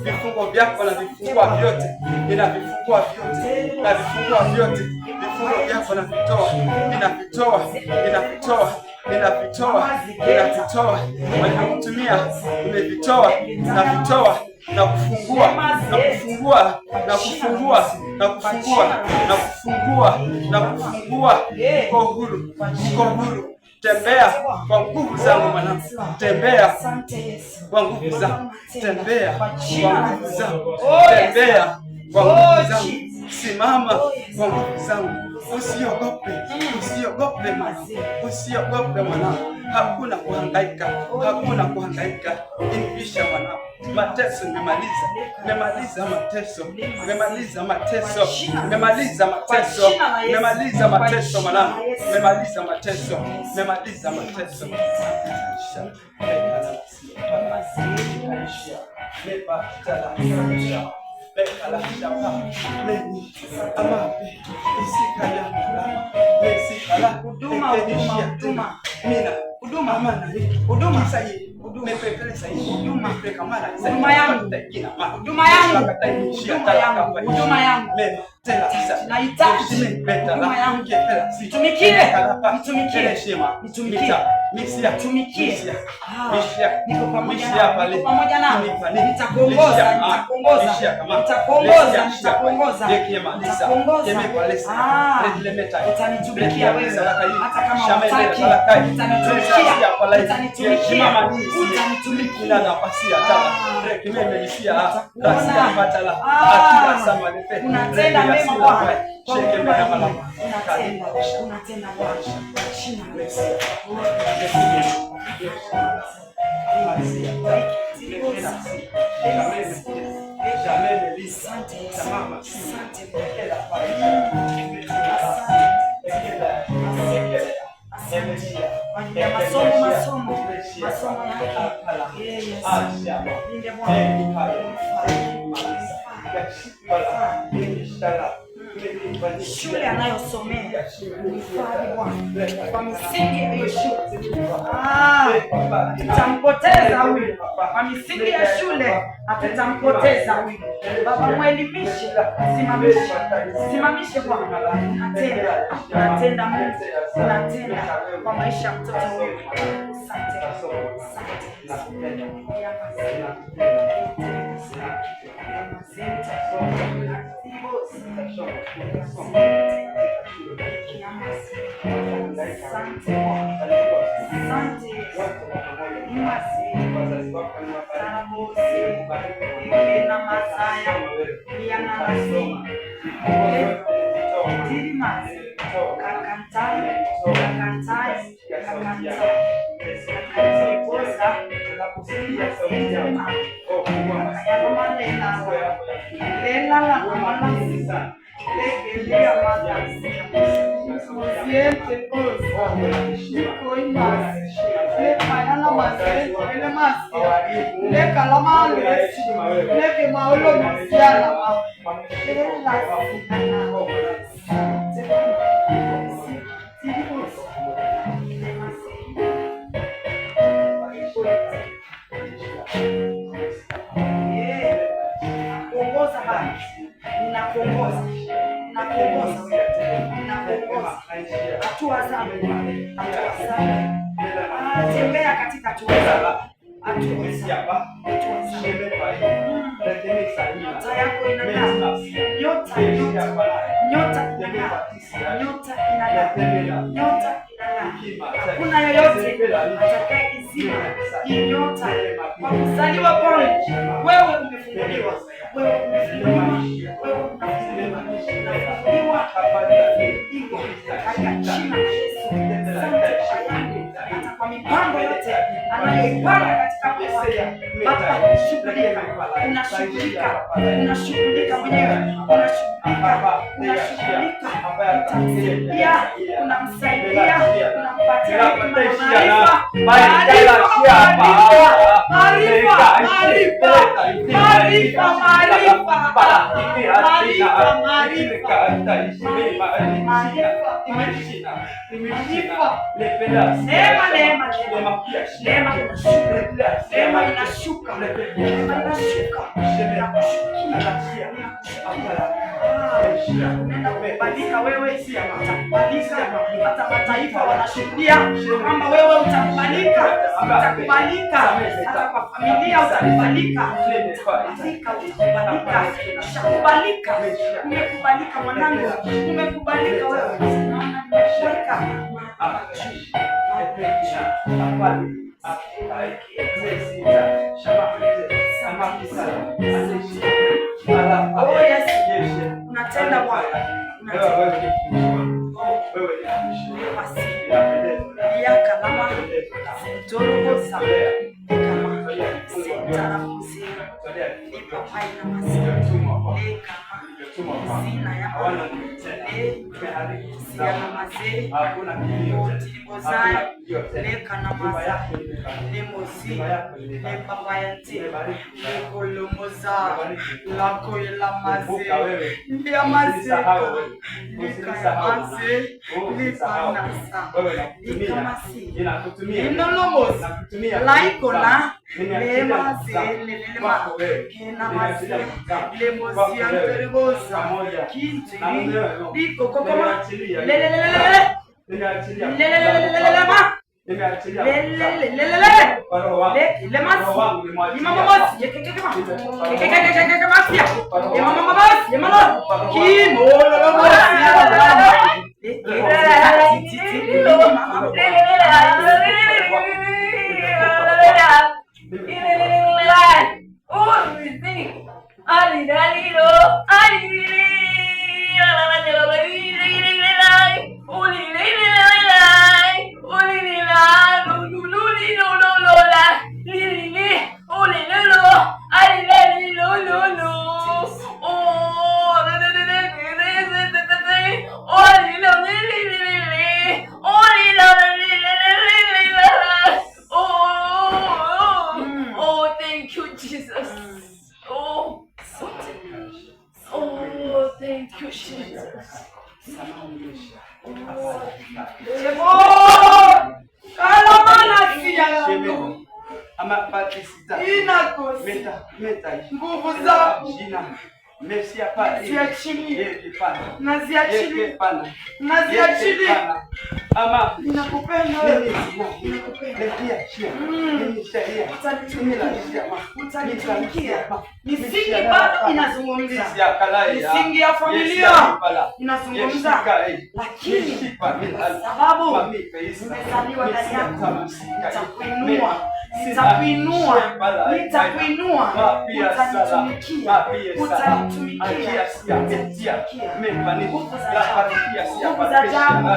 Vifungo vyako na vifungua vyote, ninavifungua vyote, na vifungua vyote, vifungo vyako na vitoa, ninavitoa, ninavitoa, ninavitoa, ninavitoa, walivyokutumia nimevitoa, navitoa, na kufungua, na kufungua, na kufungua, na kufungua, na kufungua, na kufungua. Uko huru, uko huru. Tembea kwa nguvu zangu mwanangu, tembea kwa nguvu zangu, tembea kwa nguvu zangu, tembea kwa nguvu zangu, simama kwa nguvu zangu. Usiogope, usiogope mwanangu, usiogope mwanangu. Hakuna kuhangaika, hakuna kuhangaika. Invisha mwanangu, mateso nimemaliza, nimemaliza mateso, nimemaliza mateso, nimemaliza mateso, nimemaliza mateso mwanangu, nimemaliza mateso, nimemaliza mateso. Unatenda mema Bwana. Unatenda Bwana. Shule anayosomea uhifadhi Bwana, kwa misingi ya shule tutampoteza huyu, kwa misingi ya shule hatutampoteza huyu. Baba mwelimishe, simamishe Bwana, unatenda Mungu, unatenda kwa maisha ya mtoto huyu. Asante, asante. hatua zangu, tembea katika hatua zangu, nyota yako inang'aa, nyota inang'aa, hakuna yoyote atakaye kizima hii nyota. Kwa kuzaliwa kwangu wewe umefunguliwa, wewe umefunguliwa, wewe unafunguliwa katika jina la Yesu. Hata kwa mipango yote anayoipanga katika maisha Baba, shughulika, unashughulika mwenyewe, unashughulika, utamsaidia, unampatia neema inashuka. Unaenda kukubalika wewe, utakubalika. Hata mataifa wanashuhudia kwamba wewe utakubalika, hata kwa familia utakubalika, ushakubalika, umekubalika mwanangu, umekubalika wewe. Unatenda Bwana, nguvu za naziachilia. Ama ninakupenda wewe, utanitumikia. Misingi bado inazungumza, misingi ya familia inazungumza, lakini sababu nimezaliwa ndani yako, nitakuinua, utanitumikia. Nguvu za ajabu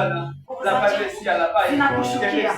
zinakushukia.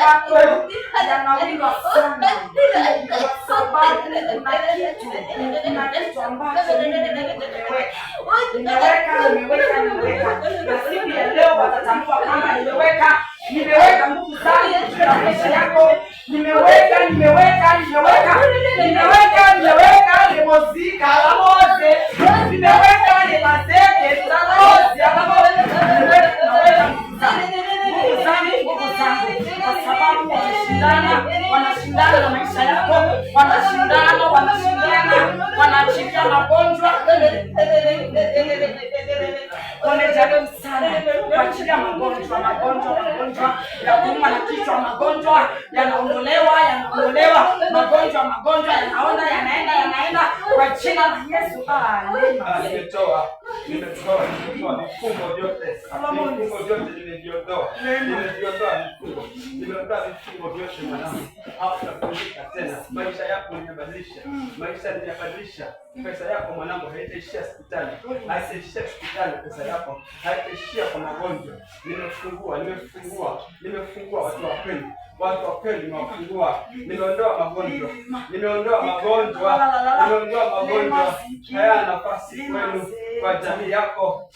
yako yanawindwa sana, kwa sababu kuna kitu ambacho nimeweka. Na siku ya leo watatambua kama nimeweka nguvu zangu katika maisha yako. Nimeweka lemozika alamoze, nimeweka lemazeke alamoze, nimeweka nguvu zangu kwa sababu wanashindana na maisha yako, wanaachilia magonjwa. Wamejaribu sana kuachilia magonjwa ya kuuma na kichwa, magonjwa yanaondolewa, magonjwa yanaenda kwa jina la Yesu. Nimetoa vifungo vyote nimeviondoa vifungo vyote mwanangu. Hautakunika tena. Maisha yako nimebadilisha. Pesa yako mwanangu haitaishia hospitali. Pesa yako haitaishia kwa magonjwa. Nimefungua watu wa kweli nimewafungua. Nimeondoa magonjwa. Haya nafasi kwenu kwa jamii yako.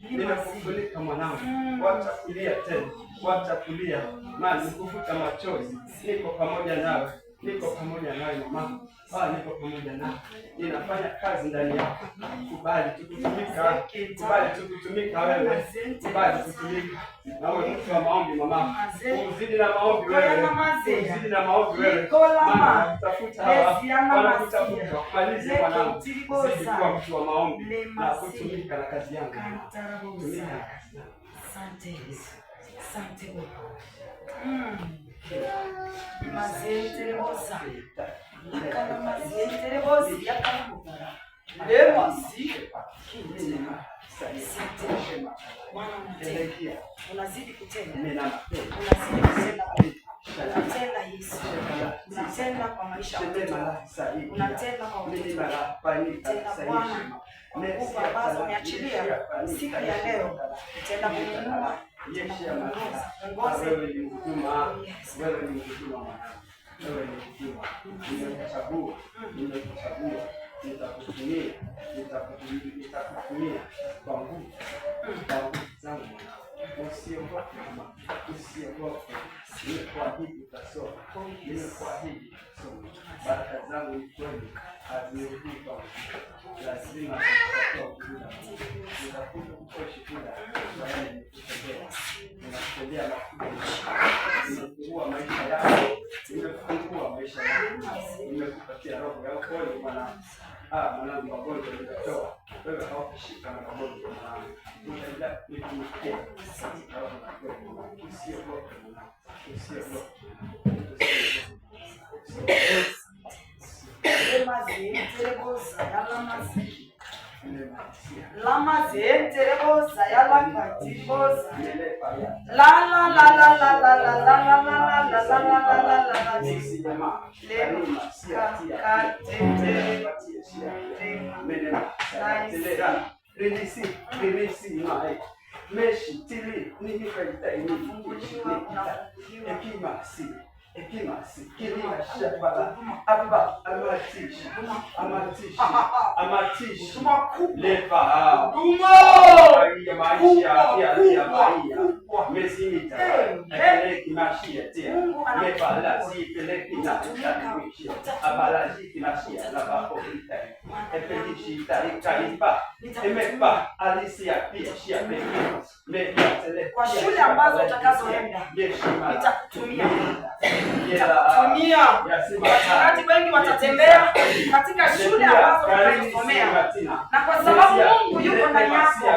Nimekufunika mwanangu. Wacha kulia tena. Maana nikufuta machozi. Niko pamoja nawe mama. Niko pamoja nawe. Ninafanya kazi ndani yako. Kubali tukutumika wewe. Na wewe mtu wa maombi mama. Uzidi na maombi wewe. Maana nakutafuta hawa. Wanakutafuta. Malize mwanangu. Zidi kuwa mtu wa maombi na kutumika na kazi yangu. Asante Mazenterebosa. Yakana mazenterebosi yakamubara. Bwana unazidi kutenda. Unatenda Yesu. Unatenda kwa maisha yetu. Unatenda kwa watoto. Unatenda Bwana. Nguvu ambazo umeachilia siku ya leo. Utenda kununua. Wewe ni huduma. Nimekuchagua. Nitakutumia kwa nguvu zangu. Usiogope mama. Nimekuahidi utasoma. Baraka zangu ni kweli. Hazirudi kwangu. Lazima nitakuja kukoshi kula. Ninakutendea nimefungua maisha yako. Nimekupatia roho ya upole mwanangu. Mwanangu magonjwa nitatoa. Wewe hautashika na magonjwa mwanangu. Utaenda kuitumikia. Usiogope mwanangu. Lamazenterebosa yalakatibosa. Hekima sikiliza shapala aba amatishi lepa ya maisha ya mesimita peleki mashia tia lepa la si peleki na kuishi abala si mashia la bako epelishi tarikaipa emepa alisia pia shia peleki kwa shule ambazo utakazoenda nitakutumia. Wachungaji wengi watatembea katika shule ambazo utasomea, na kwa sababu Mungu yuko ndani yako,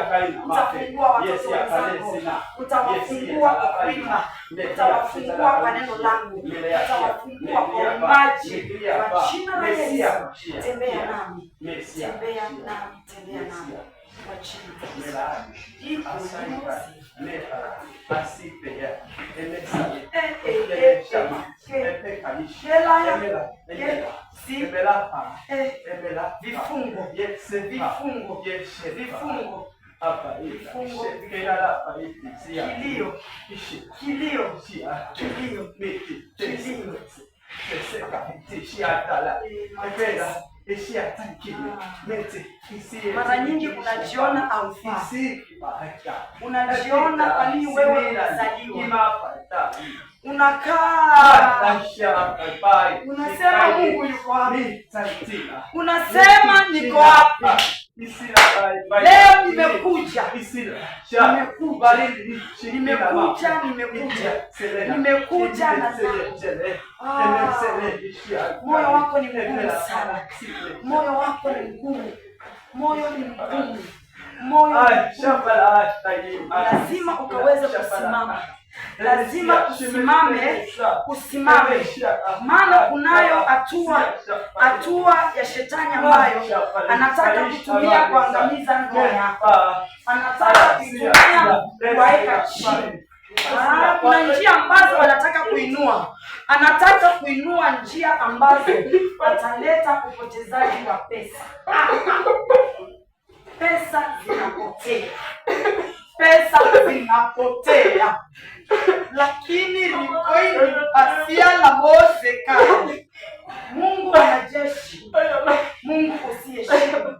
utafungua watoto wenzako, utawafungua kwa kuimba, utawafungua kwa neno langu, utawafungua kwa uimbaji kwa jina la Yesu. Tembea nami kwa jina la Yesu. Vifungo hapa vifungo, kilio, mara nyingi unajiona haufai. Unajiona kwa nini wewe unazaliwa? Unakaa unasema Mungu yuko wapi? Unasema niko hapa. Leo nimekuja moyo wako ni mgumu sana. Moyo wako ni mgumu. Moyo ni mgumu. Lazima ukaweze kusimama. Lazima usimame, maana kunayo hatua ya shetani ambayo anataka kutumia kuangamiza ndoa yako, anataka kutumia kuweka chini. Kuna njia ambazo anataka kuinua, anataka kuinua njia ambazo ataleta upotezaji wa pesa. Pesa zinapotea, lakini likoini asia la moseka. Mungu wa majeshi, Mungu usiyeshindwa,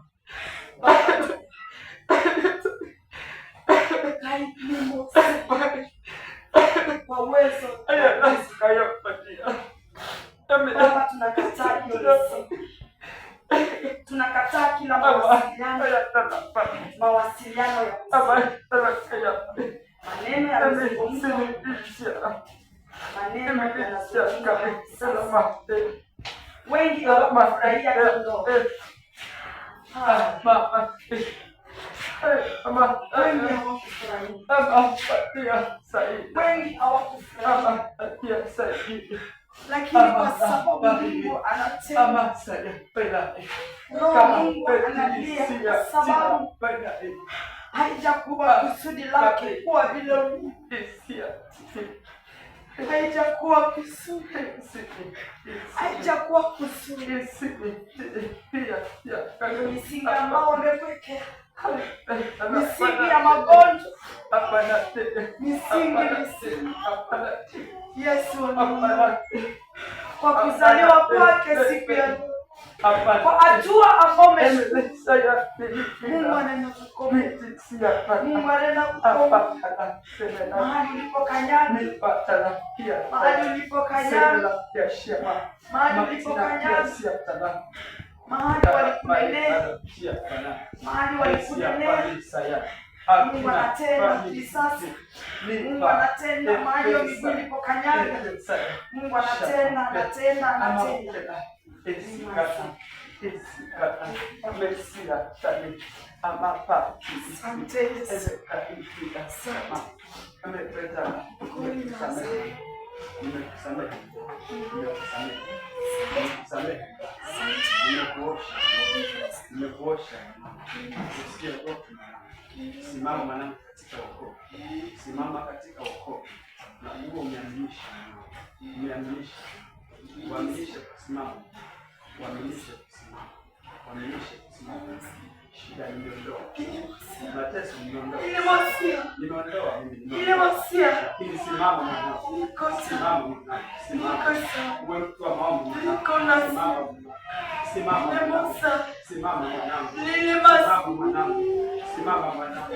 kwa uwezo Baba, tunakataa kila mawasiliano ya maneno yanazungumzwa, wengi hawafurahia ndoa. Wengi hawakufurahia, lakini kwa sababu Mungu anatenda, Roho Mungu analia, kwa sababu haijakuwa kusudi lake kuwa vile haijakuwa kusudi. Misingi ambao wamewekea, misingi ya magonjwa, misingi Yesu kwa kuzaliwa kwake siku ya kwa hatua ambao umeshika. Mungu anaenda kukomea. Mungu anaenda kukomea. Mahali ulipokanyaga. Mahali ulipokanyaga. Mahali ulipokanyaga. Mahali walikunenea. Mahali walikunenea. Mungu anatenda kisasi. Mungu anatenda mahali miguu ilipokanyaga. Mungu anatenda. Simama mwanangu katika wokovu. Simama katika wokovu. Na Mungu umeaminisha. Uaminishe kusimama. Shida niondoa. Mateso niondoa. Nimeondoa mimi. Lakini simama mwanangu. Uwe mtu wa maombi. Simama mwanangu.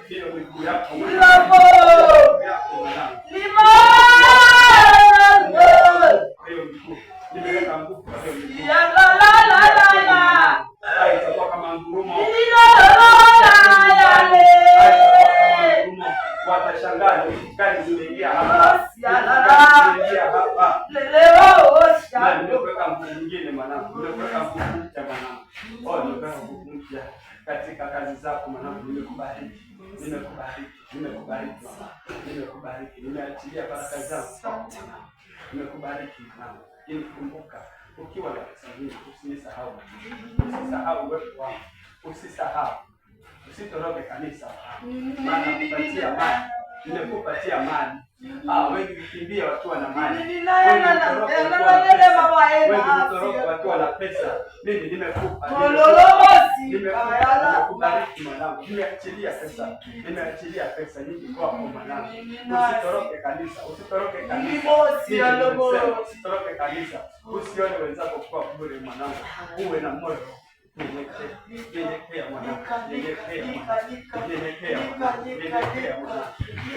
Hiyo miguu yako. Nimeweka nguvu kwa hiyo miguu. Itakuwa kama ngurumo. Watashangaa gari zimeingia hapa. Nimeweka nguvu nyingine mwanangu. Nimeweka nguvu mpya mwanangu. Nimeweka nguvu mpya katika kazi zako mwanangu. Nimekubariki. Nimeachilia baraka zangu. Nimekubariki mwanangu. Kumbuka ukiwa na pesa nyingi usisahau uwepo wangu. Usitoroke kanisa. Maana kupatia mali. Nimekupatia mali. Wengi kimbia wakiwa na mali. Wengi wakiwa na pesa. Mimi nimekupa. Nimekubariki. mwanangu. Nimeachilia pesa nyingi kwako mwanangu. Usitoroke kanisa, usitoroke kanisa. Usione wenzako kwa bure mwanangu. Uwe na moyo nyenyekea mwanangu.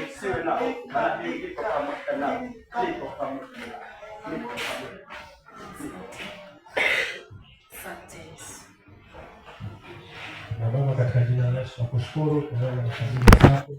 Usiwe na hofu, maana niko pamoja nawe. Na Baba, katika jina la Yesu nakushukuru kwa wema na fadhili zako.